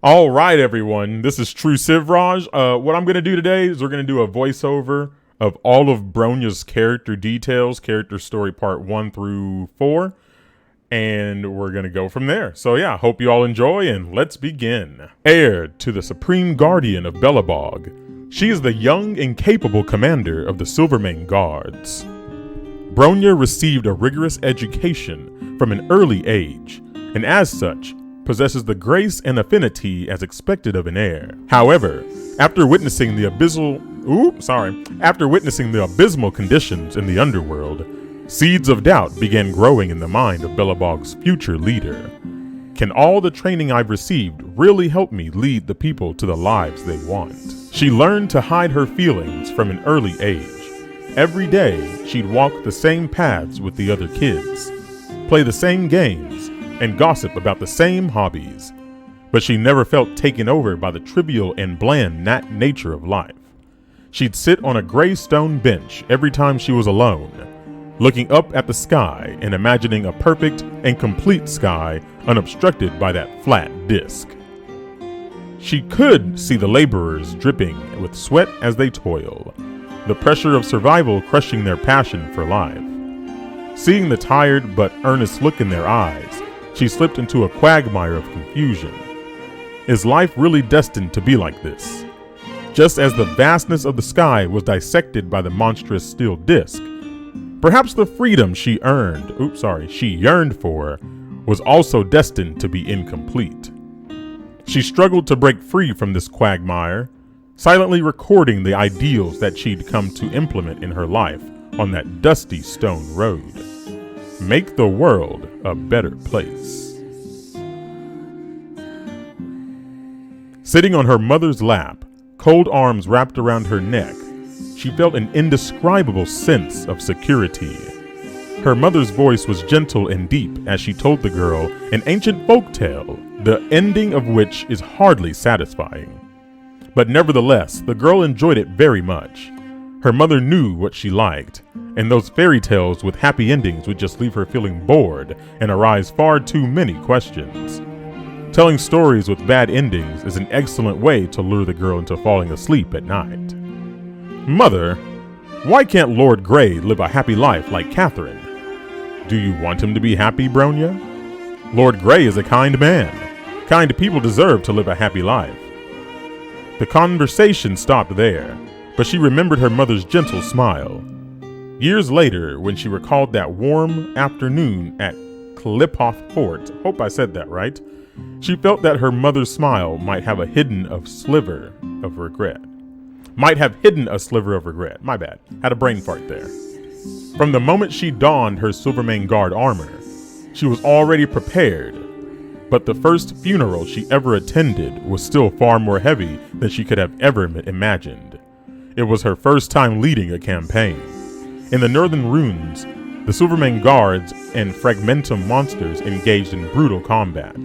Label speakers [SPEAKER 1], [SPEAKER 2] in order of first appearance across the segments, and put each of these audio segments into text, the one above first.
[SPEAKER 1] All right, everyone. This is TrUSivraj. What I'm going to do today is we're going to do a voiceover of all of Bronya's character details, character story part 1 through 4, and we're going to go from there. So yeah, hope you all enjoy, and let's begin. Heir to the Supreme Guardian of Belobog, she is the young and capable commander of the Silvermane Guards. Bronya received a rigorous education from an early age, and as such, possesses the grace and affinity as expected of an heir. However, after witnessing the abysmal conditions in the underworld, seeds of doubt began growing in the mind of Belobog's future leader. Can all the training I've received really help me lead the people to the lives they want? She learned to hide her feelings from an early age. Every day, she'd walk the same paths with the other kids, play the same games, and gossip about the same hobbies, but she never felt taken over by the trivial and bland nature of life. She'd sit on a gray stone bench every time she was alone, looking up at the sky and imagining a perfect and complete sky unobstructed by that flat disk. She could see the laborers dripping with sweat as they toil, the pressure of survival crushing their passion for life. Seeing the tired but earnest look in their eyes, she slipped into a quagmire of confusion. Is life really destined to be like this? Just as the vastness of the sky was dissected by the monstrous steel disc, perhaps the freedom she yearned for was also destined to be incomplete. She struggled to break free from this quagmire, silently recording the ideals that she'd come to implement in her life on that dusty stone road. Make the world a better place. Sitting on her mother's lap, cold arms wrapped around her neck, she felt an indescribable sense of security. Her mother's voice was gentle and deep as she told the girl an ancient folk tale, the ending of which is hardly satisfying. But nevertheless, the girl enjoyed it very much. Her mother knew what she liked, and those fairy tales with happy endings would just leave her feeling bored and arise far too many questions. Telling stories with bad endings is an excellent way to lure the girl into falling asleep at night. Mother, why can't Lord Grey live a happy life like Catherine? Do you want him to be happy, Bronya? Lord Grey is a kind man. Kind people deserve to live a happy life. The conversation stopped there, but she remembered her mother's gentle smile. Years later, when she recalled that warm afternoon at Kliphoth Fort, hope I said that right, she felt that her mother's smile might have hidden a sliver of regret. My bad. Had a brain fart there. From the moment she donned her Silvermane Guard armor, she was already prepared, but the first funeral she ever attended was still far more heavy than she could have ever imagined. It was her first time leading a campaign. In the Northern Ruins, the Silvermane Guards and Fragmentum monsters engaged in brutal combat.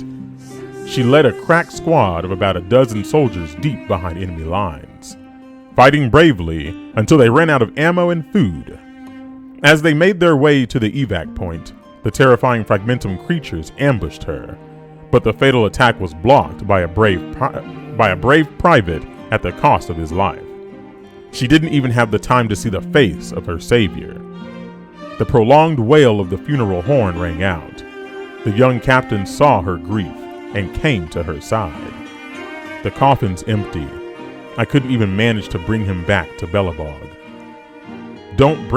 [SPEAKER 1] She led a crack squad of about a dozen soldiers deep behind enemy lines, fighting bravely until they ran out of ammo and food. As they made their way to the evac point, the terrifying Fragmentum creatures ambushed her, but the fatal attack was blocked by a brave private at the cost of his life. She didn't even have the time to see the face of her savior. The prolonged wail of the funeral horn rang out. The young captain saw her grief and came to her side. The coffin's empty. I couldn't even manage to bring him back to Belobog. Don't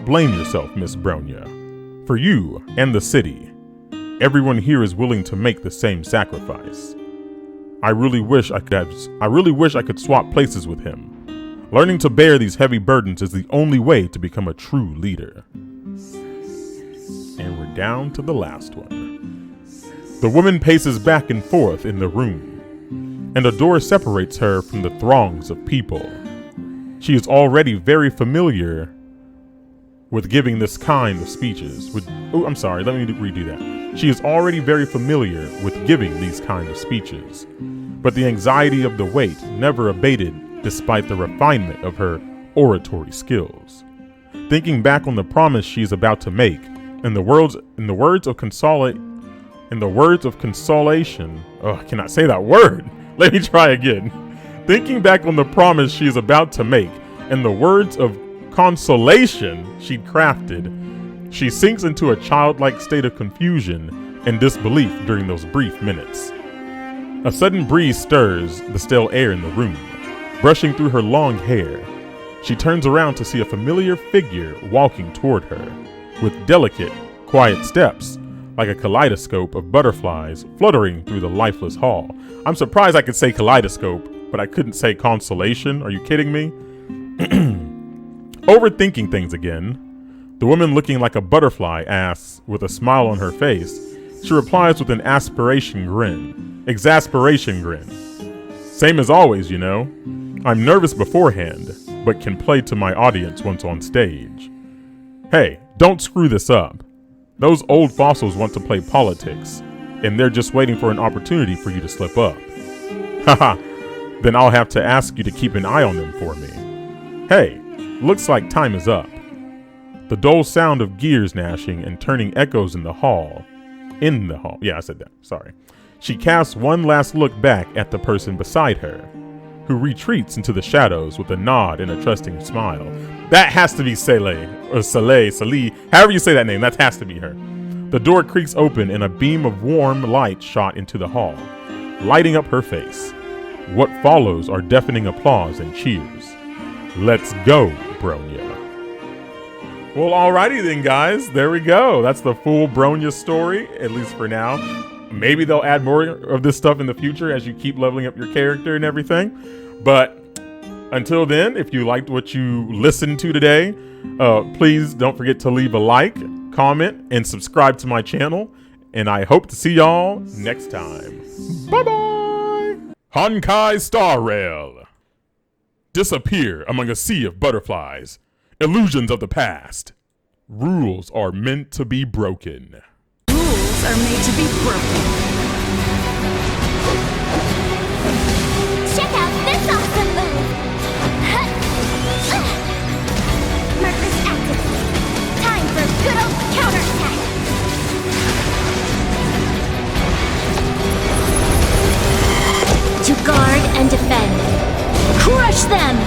[SPEAKER 1] blame yourself, Miss Bronya. For you and the city, everyone here is willing to make the same sacrifice. I really wish I could swap places with him. Learning to bear these heavy burdens is the only way to become a true leader. And we're down to the last one. The woman paces back and forth in the room, and a door separates her from the throngs of people. She is already very familiar with giving this kind of speeches. She is already very familiar with giving these kind of speeches, but the anxiety of the wait never abated despite the refinement of her oratory skills. Thinking back on the promise she is about to make, in the words of Consolate In the words of consolation, oh, I cannot say that word. Let me try again. Thinking back on the promise she is about to make, and the words of consolation she'd crafted, she sinks into a childlike state of confusion and disbelief during those brief minutes. A sudden breeze stirs the stale air in the room, brushing through her long hair. She turns around to see a familiar figure walking toward her, with delicate, quiet steps, like a kaleidoscope of butterflies fluttering through the lifeless hall. I'm surprised I could say kaleidoscope, but I couldn't say consolation. Are you kidding me? Overthinking things again, the woman looking like a butterfly asks, with a smile on her face. She replies with an exasperation grin. Same as always, you know. I'm nervous beforehand, but can play to my audience once on stage. Hey, don't screw this up. Those old fossils want to play politics, and they're just waiting for an opportunity for you to slip up. Haha, then I'll have to ask you to keep an eye on them for me. Hey, looks like time is up. The dull sound of gears gnashing and turning echoes in the hall. Yeah, I said that. Sorry. She casts one last look back at the person beside her, who retreats into the shadows with a nod and a trusting smile. That has to be Saleh, however you say that name, that has to be her. The door creaks open and a beam of warm light shot into the hall, lighting up her face. What follows are deafening applause and cheers. Let's go, Bronya. Well, alrighty then, guys. There we go. That's the full Bronya story, at least for now. Maybe they'll add more of this stuff in the future as you keep leveling up your character and everything. But until then, if you liked what you listened to today, please don't forget to leave a like, comment, and subscribe to my channel. And I hope to see y'all next time. Bye-bye! Honkai Star Rail. Disappear among a sea of butterflies. Illusions of the past. Rules are meant to be broken.
[SPEAKER 2] Rules are made to be broken.
[SPEAKER 3] Check out this awesome move! Markers activated. Time for good old counterattack! To guard and defend. Crush them!